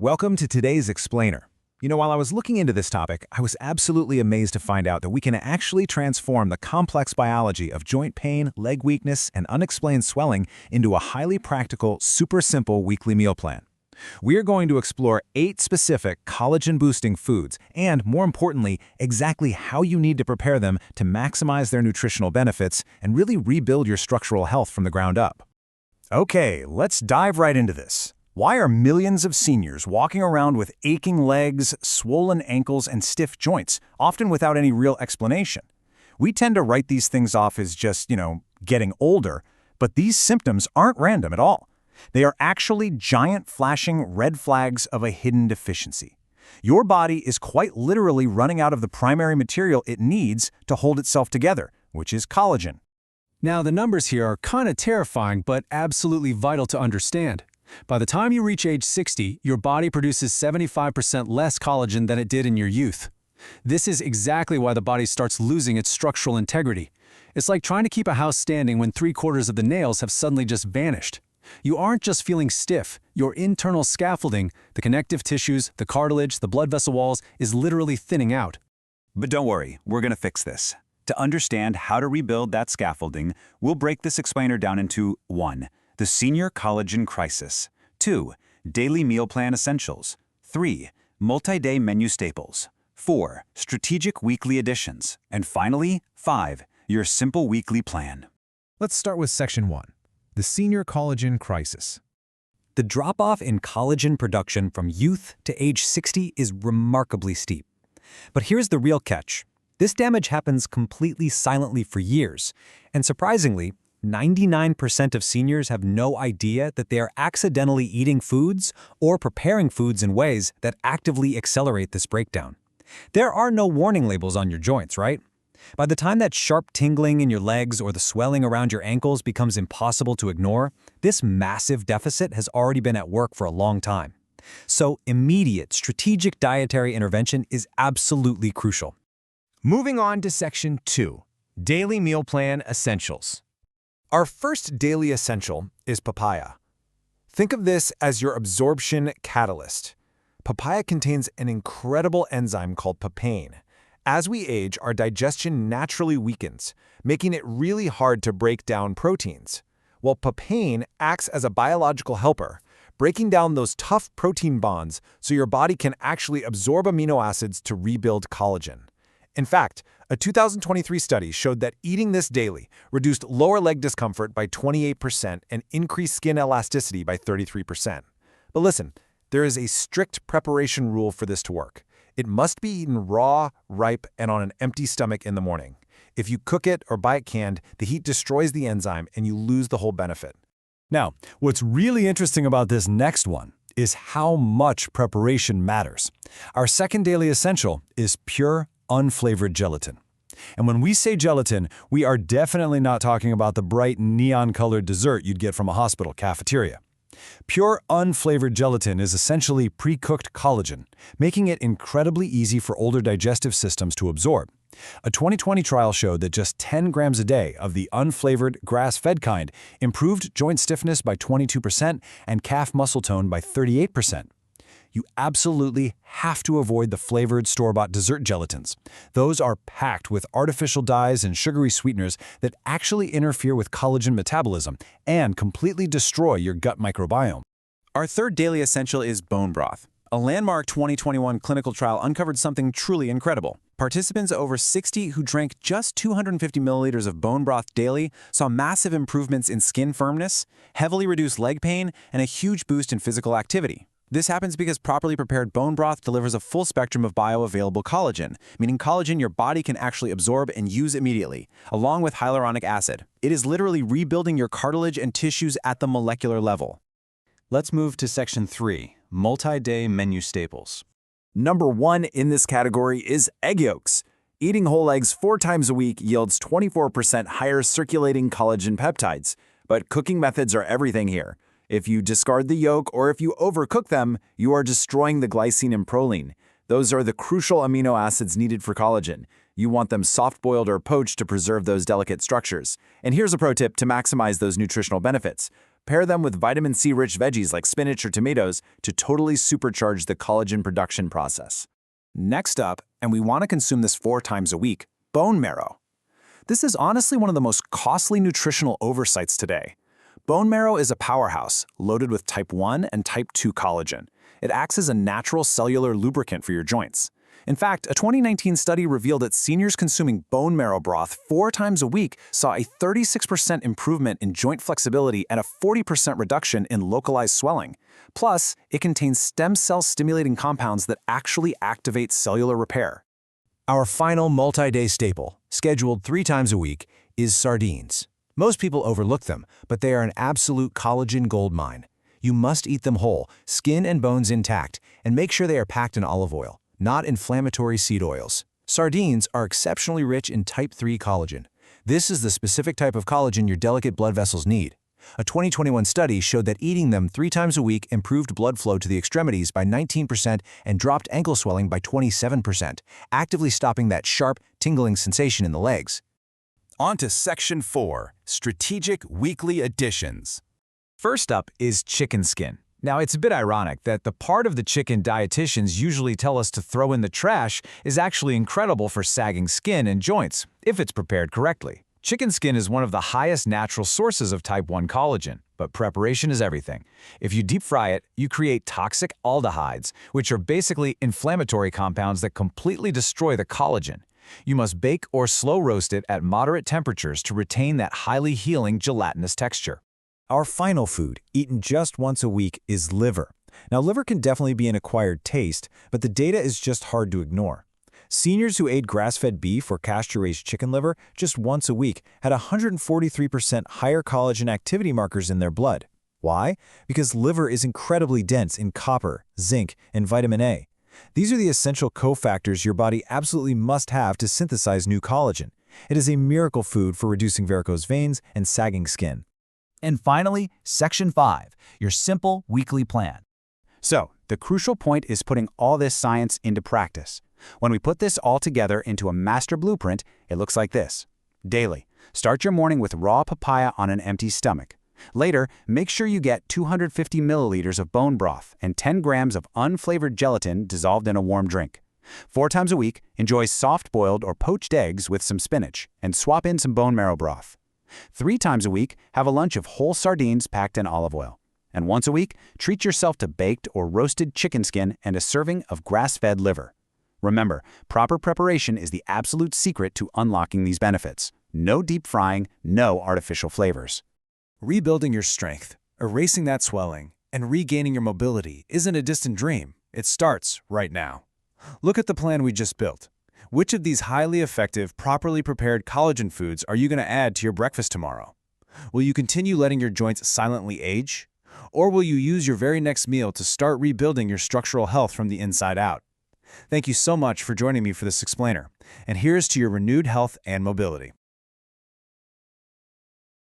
Welcome to today's Explainer. While I was looking into this topic, I was absolutely amazed to find out that we can actually transform the complex biology of joint pain, leg weakness, and unexplained swelling into a highly practical, super simple weekly meal plan. We are going to explore 8 specific collagen-boosting foods and, more importantly, exactly how you need to prepare them to maximize their nutritional benefits and really rebuild your structural health from the ground up. Okay, let's dive right into this. Why are millions of seniors walking around with aching legs, swollen ankles, and stiff joints, often without any real explanation? We tend to write these things off as just, getting older, but these symptoms aren't random at all. They are actually giant flashing red flags of a hidden deficiency. Your body is quite literally running out of the primary material it needs to hold itself together, which is collagen. Now, the numbers here are kind of terrifying, but absolutely vital to understand. By the time you reach age 60, your body produces 75% less collagen than it did in your youth. This is exactly why the body starts losing its structural integrity. It's like trying to keep a house standing when 3/4 of the nails have suddenly just vanished. You aren't just feeling stiff. Your internal scaffolding, the connective tissues, the cartilage, the blood vessel walls, is literally thinning out. But don't worry, we're going to fix this. To understand how to rebuild that scaffolding, we'll break this explainer down into 1. The senior collagen crisis. 2. Daily meal plan essentials. 3. Multi-day menu staples. 4. Strategic weekly additions. And finally, 5. Your simple weekly plan. Let's start with Section 1. The senior collagen crisis. The drop-off in collagen production from youth to age 60 is remarkably steep. But here's the real catch. This damage happens completely silently for years, and surprisingly, 99% of seniors have no idea that they are accidentally eating foods or preparing foods in ways that actively accelerate this breakdown. There are no warning labels on your joints, right? By the time that sharp tingling in your legs or the swelling around your ankles becomes impossible to ignore, this massive deficit has already been at work for a long time. So immediate, strategic dietary intervention is absolutely crucial. Moving on to Section 2. Daily meal plan essentials. Our first daily essential is papaya. Think of this as your absorption catalyst. Papaya contains an incredible enzyme called papain. As we age, our digestion naturally weakens, making it really hard to break down proteins. Well, papain acts as a biological helper, breaking down those tough protein bonds so your body can actually absorb amino acids to rebuild collagen. In fact, a 2023 study showed that eating this daily reduced lower leg discomfort by 28% and increased skin elasticity by 33%. But listen, there is a strict preparation rule for this to work. It must be eaten raw, ripe, and on an empty stomach in the morning. If you cook it or buy it canned, the heat destroys the enzyme and you lose the whole benefit. Now, what's really interesting about this next one is how much preparation matters. Our second daily essential is pure, unflavored gelatin. And when we say gelatin, we are definitely not talking about the bright neon-colored dessert you'd get from a hospital cafeteria. Pure, unflavored gelatin is essentially pre-cooked collagen, making it incredibly easy for older digestive systems to absorb. A 2020 trial showed that just 10 grams a day of the unflavored, grass-fed kind improved joint stiffness by 22% and calf muscle tone by 38%. You absolutely have to avoid the flavored store-bought dessert gelatins. Those are packed with artificial dyes and sugary sweeteners that actually interfere with collagen metabolism and completely destroy your gut microbiome. Our third daily essential is bone broth. A landmark 2021 clinical trial uncovered something truly incredible. Participants over 60 who drank just 250 milliliters of bone broth daily saw massive improvements in skin firmness, heavily reduced leg pain, and a huge boost in physical activity. This happens because properly prepared bone broth delivers a full spectrum of bioavailable collagen, meaning collagen your body can actually absorb and use immediately, along with hyaluronic acid. It is literally rebuilding your cartilage and tissues at the molecular level. Let's move to Section 3, multi-day menu staples. Number 1 in this category is egg yolks. Eating whole eggs 4 times a week yields 24% higher circulating collagen peptides, but cooking methods are everything here. If you discard the yolk or if you overcook them, you are destroying the glycine and proline. Those are the crucial amino acids needed for collagen. You want them soft-boiled or poached to preserve those delicate structures. And here's a pro tip to maximize those nutritional benefits. Pair them with vitamin C-rich veggies like spinach or tomatoes to totally supercharge the collagen production process. Next up, and we want to consume this 4 times a week, bone marrow. This is honestly one of the most costly nutritional oversights today. Bone marrow is a powerhouse, loaded with type 1 and type 2 collagen. It acts as a natural cellular lubricant for your joints. In fact, a 2019 study revealed that seniors consuming bone marrow broth 4 times a week saw a 36% improvement in joint flexibility and a 40% reduction in localized swelling. Plus, it contains stem cell stimulating compounds that actually activate cellular repair. Our final multi-day staple, scheduled 3 times a week, is sardines. Most people overlook them, but they are an absolute collagen goldmine. You must eat them whole, skin and bones intact, and make sure they are packed in olive oil, not inflammatory seed oils. Sardines are exceptionally rich in type 3 collagen. This is the specific type of collagen your delicate blood vessels need. A 2021 study showed that eating them 3 times a week improved blood flow to the extremities by 19% and dropped ankle swelling by 27%, actively stopping that sharp, tingling sensation in the legs. On to Section 4, Strategic Weekly Additions. First up is chicken skin. Now, it's a bit ironic that the part of the chicken dietitians usually tell us to throw in the trash is actually incredible for sagging skin and joints, if it's prepared correctly. Chicken skin is one of the highest natural sources of type 1 collagen, but preparation is everything. If you deep fry it, you create toxic aldehydes, which are basically inflammatory compounds that completely destroy the collagen. You must bake or slow roast it at moderate temperatures to retain that highly healing gelatinous texture. Our final food, eaten just once a week, is liver. Now, liver can definitely be an acquired taste, but the data is just hard to ignore. Seniors who ate grass-fed beef or pasture-raised chicken liver just once a week had 143% higher collagen activity markers in their blood. Why? Because liver is incredibly dense in copper, zinc, and vitamin A. These are the essential cofactors your body absolutely must have to synthesize new collagen. It is a miracle food for reducing varicose veins and sagging skin. And finally, Section 5, your simple weekly plan. So, the crucial point is putting all this science into practice. When we put this all together into a master blueprint, it looks like this. Daily, start your morning with raw papaya on an empty stomach. Later, make sure you get 250 milliliters of bone broth and 10 grams of unflavored gelatin dissolved in a warm drink. 4 times a week, enjoy soft-boiled or poached eggs with some spinach, and swap in some bone marrow broth. 3 times a week, have a lunch of whole sardines packed in olive oil. And once a week, treat yourself to baked or roasted chicken skin and a serving of grass-fed liver. Remember, proper preparation is the absolute secret to unlocking these benefits. No deep frying, no artificial flavors. Rebuilding your strength, erasing that swelling, and regaining your mobility isn't a distant dream. It starts right now. Look at the plan we just built. Which of these highly effective, properly prepared collagen foods are you going to add to your breakfast tomorrow? Will you continue letting your joints silently age? Or will you use your very next meal to start rebuilding your structural health from the inside out? Thank you so much for joining me for this explainer, and here's to your renewed health and mobility.